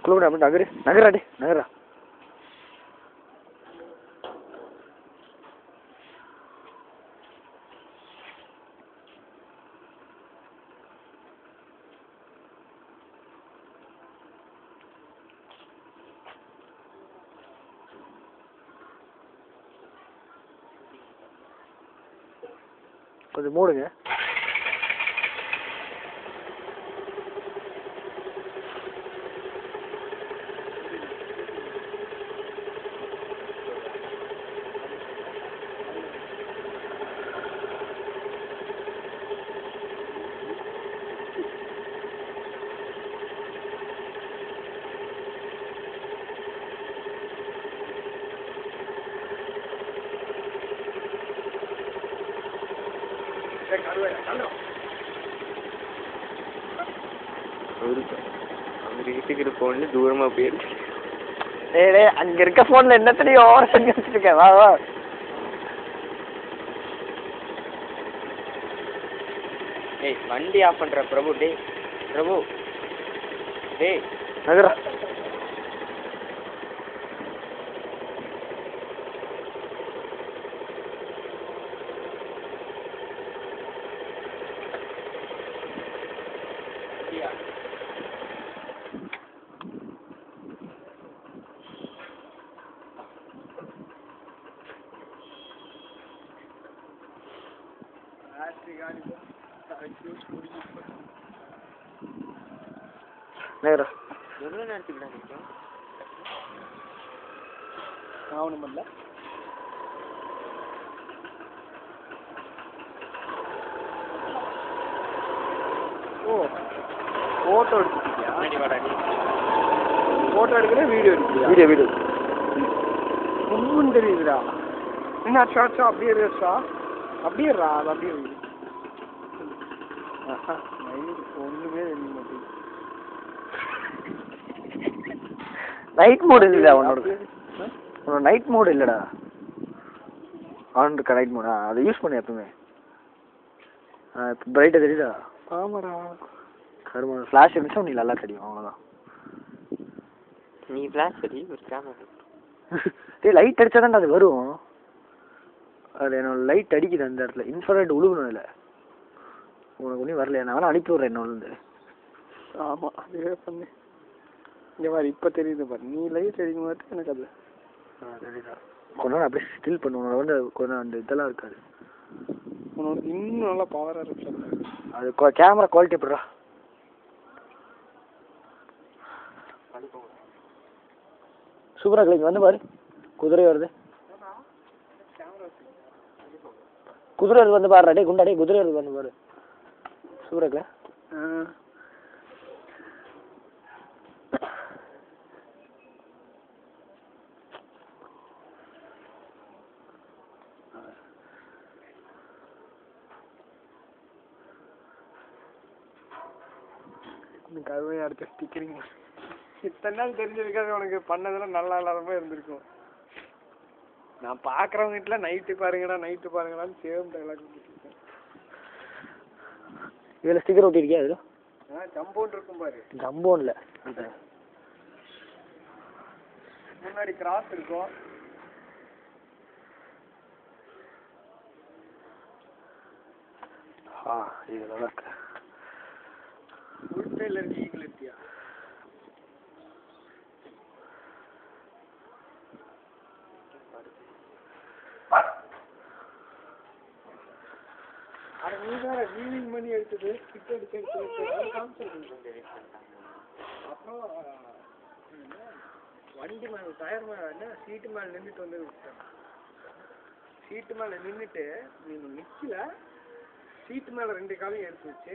குழுவிட அப்படி நகராடி நகரா. கொஞ்சம் மூடுங்க. வீட்டுக்கு போன்ல தூரமா போயிருக்கு. அங்க இருக்க போன்ல என்ன தெரியும் ஓவர் பண்ணி வச்சிருக்கேன். வா வா. ஏய் வண்டி ஆஃப் பண்ற பிரபு. டேய் பிரபு டேய் நகரா. நகரா. எவ்வளோ நேரத்துக்கு தான் நிற்கும்? ஆவணமல்ல. ஓ ஃபோட்டோ எடுத்துக்கிட்டியா? ஃபோட்டோ எடுக்கிறேன், வீடியோ எடுக்கிறியா? வீடியோ ஒன்றும் தெரியுதுடா. என்ன ஷார்ட்ஸா அப்படியே இருக்கா? அப்படியே அது அப்படியே ஒன்றுமே தெரிய மாட்டேங்குது. நைட் மோடு இல்லைடா உன்னோட நைட் மோடு இல்லைடா. ஆன் இருக்கா நைட் மோடா? அதை யூஸ் பண்ணு எப்பவுமே. இப்போ பிரைட்டாக தெரியுதா? ஆமாடா. கருமா ஃப்ளாஷ் இருந்துச்சா நீ நல்லா தெரியும். அவ்வளோதான். நீ ஃப்ளாஷ் அடி ஒரு கேமரா. டேய் லைட் அடிச்சா தான் அது வரும். அது என்னோட லைட் அடிக்குது அந்த இடத்துல. இன்ஃப்ராரெட் உழுகணும் இல்லை. உனக்கு ஒன்றும் வரலையா? நான் வேணா அனுப்பி விட்றேன் என்னோட. ஆமாம் அதுவே பண்ணு. இங்கே பாரு இப்போ தெரியுது பாரு. நீ லைட் அடிக்கும் போது எனக்கு அது தெரியுதா? கொஞ்ச நாள் அப்படியே ஸ்டில் பண்ணுவோம். வந்து கொஞ்சம் அந்த இதெல்லாம் இருக்காது. உனக்கு இன்னும் நல்லா பவராக இருக்கு. அது கேமரா குவாலிட்டி எப்படிடா? சூப்பராக கிளிக் வந்து பாரு. குதிரை வருது. குதிரை வந்து பாரு. டே குண்டாடே குதிரை வந்து பாரு. சூப்பராக இருக்கல? கருமையாக அடுத்த ஸ்டிக்கரிங் இத்தனை நாள் தெரிஞ்சிருக்காது. உனக்கு பண்ணதெல்லாம் நல்லா இல்லாதமாக இருந்திருக்கும். நான் பார்க்குறவங்க வீட்டில் நைட்டு பாருங்கடான்னு சேம் டைலாக் கொடுத்துருக்கேன். இதில் ஸ்டிக்கர் ஒட்டியிருக்கியா? அதில் ஜம்போன் இருக்கும் பாரு. ஜம்போன்ல முன்னாடி கிராஸ் இருக்கும். இது நல்லா இருக்கு. உள்பேல இருக்கு. ஈகிள் இருக்கியா? அதை நீ வேற வீவிங் பண்ணி எடுத்தது கிட்ட எடுத்து அப்புறம் வண்டி மேலே டயர் மேலே என்ன சீட்டு மேலே நின்றுட்டு வந்து விட்டேன். சீட்டு மேலே நின்றுட்டு நீங்கள் நிற்கல. சீட்டு மேலே 2 காலையும் எடுத்து வச்சு